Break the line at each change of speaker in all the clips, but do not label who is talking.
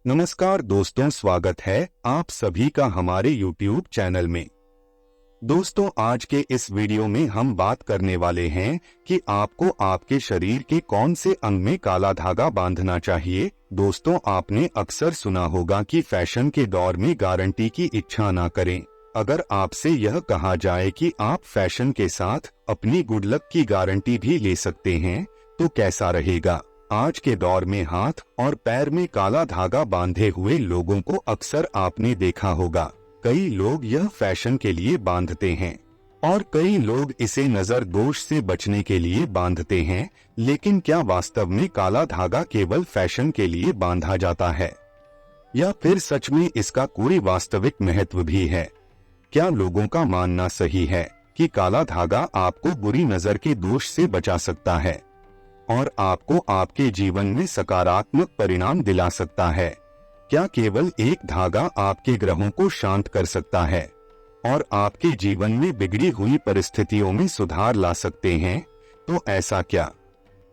नमस्कार दोस्तों, स्वागत है आप सभी का हमारे YouTube चैनल में। दोस्तों, आज के इस वीडियो में हम बात करने वाले हैं कि आपको आपके शरीर के कौन से अंग में काला धागा बांधना चाहिए। दोस्तों, आपने अक्सर सुना होगा कि फैशन के दौर में गारंटी की इच्छा ना करें। अगर आपसे यह कहा जाए कि आप फैशन के साथ अपनी गुड लक की गारंटी भी ले सकते हैं, तो कैसा रहेगा। आज के दौर में हाथ और पैर में काला धागा बांधे हुए लोगों को अक्सर आपने देखा होगा। कई लोग यह फैशन के लिए बांधते हैं और कई लोग इसे नजर दोष से बचने के लिए बांधते हैं। लेकिन क्या वास्तव में काला धागा केवल फैशन के लिए बांधा जाता है, या फिर सच में इसका कोई वास्तविक महत्व भी है? क्या लोगों का मानना सही है कि काला धागा आपको बुरी नजर के दोष से बचा सकता है और आपको आपके जीवन में सकारात्मक परिणाम दिला सकता है? क्या केवल एक धागा आपके ग्रहों को शांत कर सकता है और आपके जीवन में बिगड़ी हुई परिस्थितियों में सुधार ला सकते हैं? तो ऐसा क्या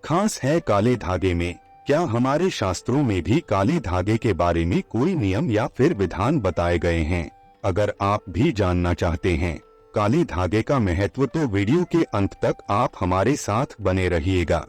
खास है काले धागे में? क्या हमारे शास्त्रों में भी काले धागे के बारे में कोई नियम या फिर विधान बताए गए हैं? अगर आप भी जानना चाहते हैं काले धागे का महत्व, तो वीडियो के अंत तक आप हमारे साथ बने रहिएगा।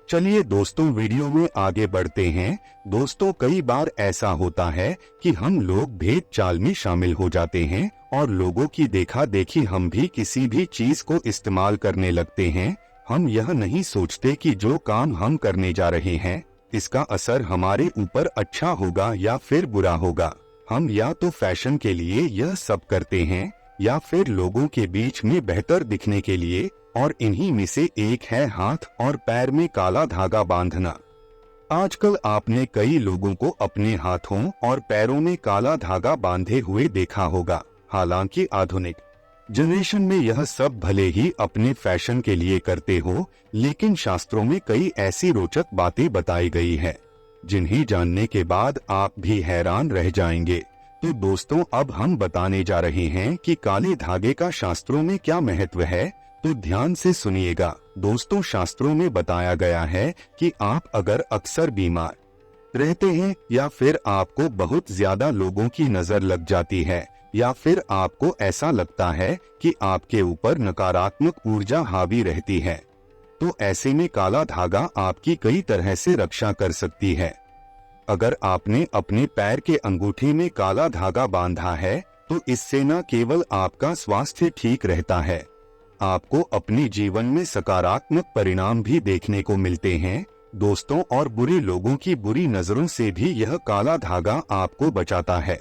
चलिए दोस्तों, वीडियो में आगे बढ़ते हैं। दोस्तों, कई बार ऐसा होता है कि हम लोग भेद चाल में शामिल हो जाते हैं और लोगों की देखा देखी हम भी किसी भी चीज को इस्तेमाल करने लगते हैं। हम यह नहीं सोचते कि जो काम हम करने जा रहे हैं इसका असर हमारे ऊपर अच्छा होगा या फिर बुरा होगा। हम या तो फैशन के लिए यह सब करते हैं या फिर लोगों के बीच में बेहतर दिखने के लिए, और इन्हीं में से एक है हाथ और पैर में काला धागा बांधना। आजकल आपने कई लोगों को अपने हाथों और पैरों में काला धागा बांधे हुए देखा होगा। हालांकि आधुनिक जनरेशन में यह सब भले ही अपने फैशन के लिए करते हो, लेकिन शास्त्रों में कई ऐसी रोचक बातें बताई गई है जिन्हें जानने के बाद आप भी हैरान रह जाएंगे। तो दोस्तों, अब हम बताने जा रहे हैं कि काले धागे का शास्त्रों में क्या महत्व है, तो ध्यान से सुनिएगा। दोस्तों, शास्त्रों में बताया गया है कि आप अगर अक्सर बीमार रहते हैं या फिर आपको बहुत ज्यादा लोगों की नजर लग जाती है या फिर आपको ऐसा लगता है कि आपके ऊपर नकारात्मक ऊर्जा हावी रहती है, तो ऐसे में काला धागा आपकी कई तरह से रक्षा कर सकती है। अगर आपने अपने पैर के अंगूठे में काला धागा बांधा है तो इससे न केवल आपका स्वास्थ्य ठीक रहता है, आपको अपने जीवन में सकारात्मक परिणाम भी देखने को मिलते हैं दोस्तों, और बुरे लोगों की बुरी नजरों से भी यह काला धागा आपको बचाता है,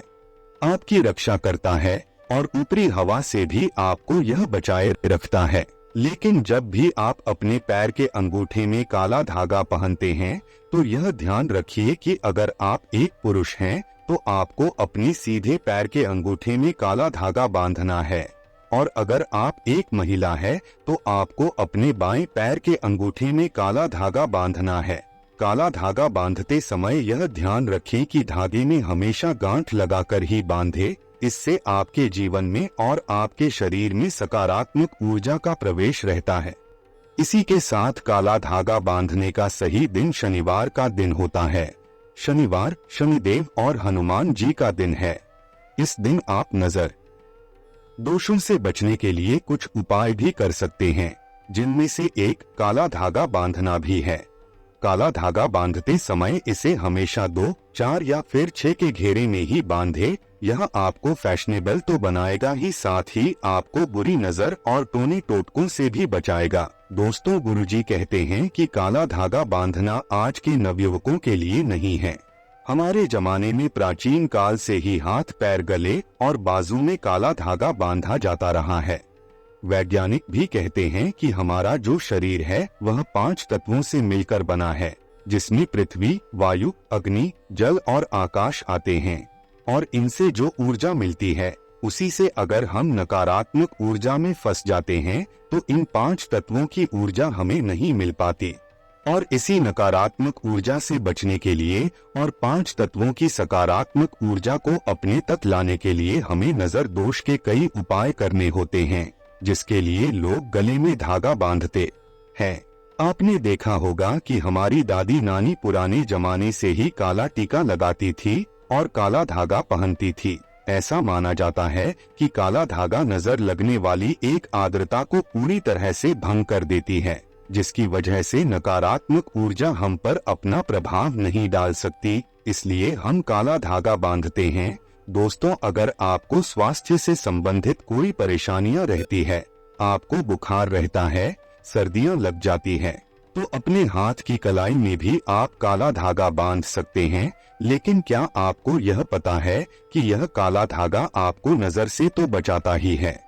आपकी रक्षा करता है और ऊपरी हवा से भी आपको यह बचाए रखता है। लेकिन जब भी आप अपने पैर के अंगूठे में काला धागा पहनते हैं तो यह ध्यान रखिए कि अगर आप एक पुरुष हैं तो आपको अपने सीधे पैर के अंगूठे में काला धागा बांधना है, और अगर आप एक महिला है तो आपको अपने बाएं पैर के अंगूठे में काला धागा बांधना है। काला धागा बांधते समय यह ध्यान रखें कि धागे में हमेशा गांठ लगाकर ही बांधे, इससे आपके जीवन में और आपके शरीर में सकारात्मक ऊर्जा का प्रवेश रहता है। इसी के साथ काला धागा बांधने का सही दिन शनिवार का दिन होता है। शनिवार शनिदेव और हनुमान जी का दिन है। इस दिन आप नजर दोषों से बचने के लिए कुछ उपाय भी कर सकते हैं, जिनमें से एक काला धागा बांधना भी है। काला धागा बांधते समय इसे हमेशा 2, 4 या फिर 6 के घेरे में ही बांधे। यह आपको फैशनेबल तो बनाएगा ही, साथ ही आपको बुरी नजर और टोने टोटकों से भी बचाएगा। दोस्तों, गुरुजी कहते हैं कि काला धागा बांधना आज के नवयुवकों के लिए नहीं है। हमारे जमाने में प्राचीन काल से ही हाथ, पैर, गले और बाजू में काला धागा बांधा जाता रहा है। वैज्ञानिक भी कहते हैं कि हमारा जो शरीर है वह 5 तत्वों से मिलकर बना है, जिसमें पृथ्वी, वायु, अग्नि, जल और आकाश आते हैं, और इनसे जो ऊर्जा मिलती है उसी से अगर हम नकारात्मक ऊर्जा में फंस जाते हैं तो इन 5 तत्वों की ऊर्जा हमें नहीं मिल पाती, और इसी नकारात्मक ऊर्जा से बचने के लिए और 5 तत्वों की सकारात्मक ऊर्जा को अपने तक लाने के लिए हमें नजर दोष के कई उपाय करने होते हैं, जिसके लिए लोग गले में धागा बांधते हैं। आपने देखा होगा कि हमारी दादी नानी पुराने जमाने से ही काला टीका लगाती थी और काला धागा पहनती थी। ऐसा माना जाता है कि काला धागा नजर लगने वाली एक आर्द्रता को पूरी तरह से भंग कर देती है, जिसकी वजह से नकारात्मक ऊर्जा हम पर अपना प्रभाव नहीं डाल सकती, इसलिए हम काला धागा बांधते हैं। दोस्तों, अगर आपको स्वास्थ्य से संबंधित कोई परेशानियां रहती है, आपको बुखार रहता है, सर्दियां लग जाती है, तो अपने हाथ की कलाई में भी आप काला धागा बांध सकते हैं। लेकिन क्या आपको यह पता है कि यह काला धागा आपको नजर से तो बचाता ही है,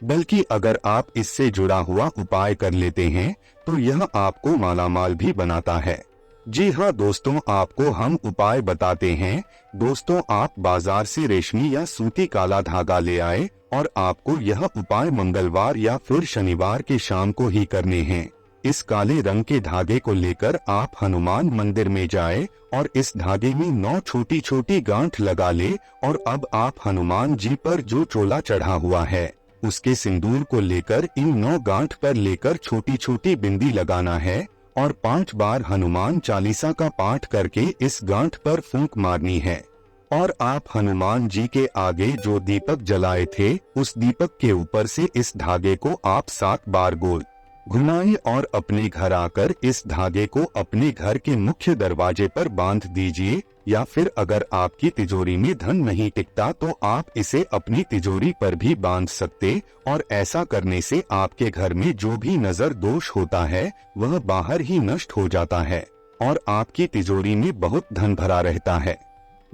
बल्कि अगर आप इससे जुड़ा हुआ उपाय कर लेते हैं तो यह आपको मालामाल भी बनाता है। जी हाँ दोस्तों, आपको हम उपाय बताते हैं। दोस्तों, आप बाजार से रेशमी या सूती काला धागा ले आए और आपको यह उपाय मंगलवार या फिर शनिवार के शाम को ही करने हैं। इस काले रंग के धागे को लेकर आप हनुमान मंदिर में जाए और इस धागे में 9 छोटी छोटी गांठ लगा ले और अब आप हनुमान जी पर जो चोला चढ़ा हुआ है उसके सिंदूर को लेकर इन 9 गांठ पर लेकर छोटी छोटी बिंदी लगाना है और 5 बार हनुमान चालीसा का पाठ करके इस गांठ पर फूंक मारनी है। और आप हनुमान जी के आगे जो दीपक जलाए थे उस दीपक के ऊपर से इस धागे को आप 7 बार गोल घुमाएं और अपने घर आकर इस धागे को अपने घर के मुख्य दरवाजे पर बांध दीजिए। या फिर अगर आपकी तिजोरी में धन नहीं टिकता तो आप इसे अपनी तिजोरी पर भी बांध सकते, और ऐसा करने से आपके घर में जो भी नजर दोष होता है वह बाहर ही नष्ट हो जाता है और आपकी तिजोरी में बहुत धन भरा रहता है।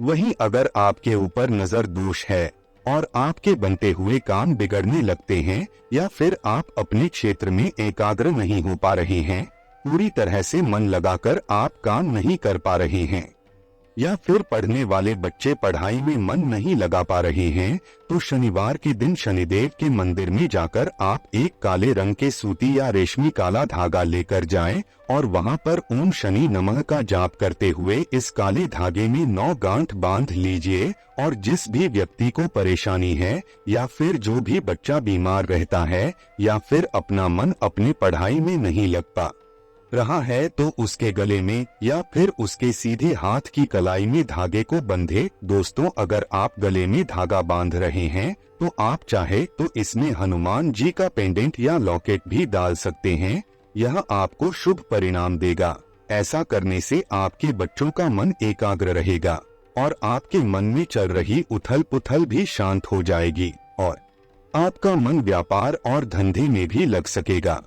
वहीं अगर आपके ऊपर नजर दोष है और आपके बनते हुए काम बिगड़ने लगते हैं, या फिर आप अपने क्षेत्र में एकाग्र नहीं हो पा रहे हैं, पूरी तरह से मन लगाकर आप काम नहीं कर पा रहे हैं, या फिर पढ़ने वाले बच्चे पढ़ाई में मन नहीं लगा पा रहे हैं, तो शनिवार के दिन शनिदेव के मंदिर में जाकर आप एक काले रंग के सूती या रेशमी काला धागा लेकर जाएं और वहां पर ओम शनि नमः का जाप करते हुए इस काले धागे में 9 गांठ बांध लीजिए। और जिस भी व्यक्ति को परेशानी है, या फिर जो भी बच्चा बीमार रहता है, या फिर अपना मन अपनी पढ़ाई में नहीं लग पा रहा है, तो उसके गले में या फिर उसके सीधे हाथ की कलाई में धागे को बंधे। दोस्तों, अगर आप गले में धागा बांध रहे हैं तो आप चाहे तो इसमें हनुमान जी का पेंडेंट या लॉकेट भी डाल सकते हैं। यह आपको शुभ परिणाम देगा। ऐसा करने से आपके बच्चों का मन एकाग्र रहेगा और आपके मन में चल रही उथल पुथल भी शांत हो जाएगी और आपका मन व्यापार और धंधे में भी लग सकेगा।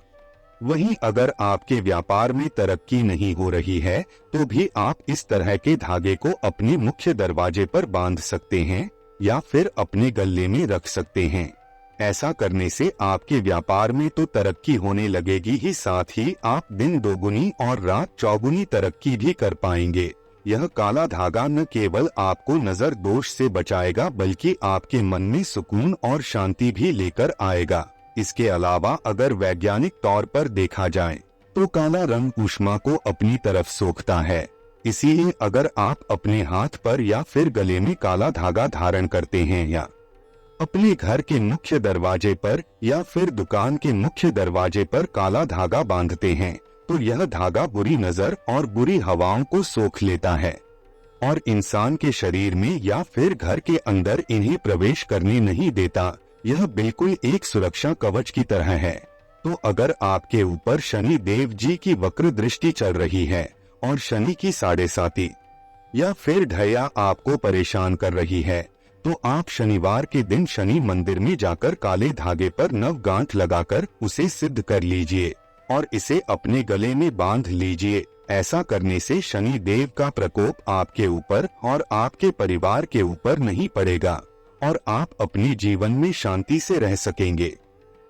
वहीं अगर आपके व्यापार में तरक्की नहीं हो रही है तो भी आप इस तरह के धागे को अपने मुख्य दरवाजे पर बांध सकते हैं या फिर अपने गले में रख सकते हैं। ऐसा करने से आपके व्यापार में तो तरक्की होने लगेगी ही, साथ ही आप दिन दोगुनी और रात चौगुनी तरक्की भी कर पाएंगे। यह काला धागा न केवल आपको नजर दोष से बचाएगा बल्कि आपके मन में सुकून और शांति भी लेकर आएगा। इसके अलावा अगर वैज्ञानिक तौर पर देखा जाए तो काला रंग ऊष्मा को अपनी तरफ सोखता है। इसीलिए अगर आप अपने हाथ पर या फिर गले में काला धागा धारण करते हैं या अपने घर के मुख्य दरवाजे पर या फिर दुकान के मुख्य दरवाजे पर काला धागा बांधते हैं तो यह धागा बुरी नजर और बुरी हवाओं को सोख लेता है और इंसान के शरीर में या फिर घर के अंदर इन्हें प्रवेश करने नहीं देता। यह बिल्कुल एक सुरक्षा कवच की तरह है। तो अगर आपके ऊपर शनि देव जी की वक्र दृष्टि चल रही है और शनि की 7.5 या फिर ढैया आपको परेशान कर रही है, तो आप शनिवार के दिन शनि मंदिर में जाकर काले धागे पर 9 गांठ लगाकर उसे सिद्ध कर लीजिए और इसे अपने गले में बांध लीजिए। ऐसा करने से शनि देव का प्रकोप आपके ऊपर और आपके परिवार के ऊपर नहीं पड़ेगा और आप अपने जीवन में शांति से रह सकेंगे।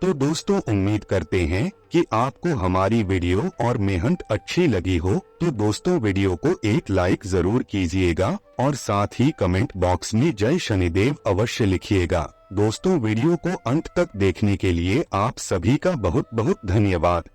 तो दोस्तों, उम्मीद करते हैं कि आपको हमारी वीडियो और मेहनत अच्छी लगी हो। तो दोस्तों, वीडियो को एक लाइक जरूर कीजिएगा और साथ ही कमेंट बॉक्स में जय शनिदेव अवश्य लिखिएगा। दोस्तों, वीडियो को अंत तक देखने के लिए आप सभी का बहुत बहुत धन्यवाद।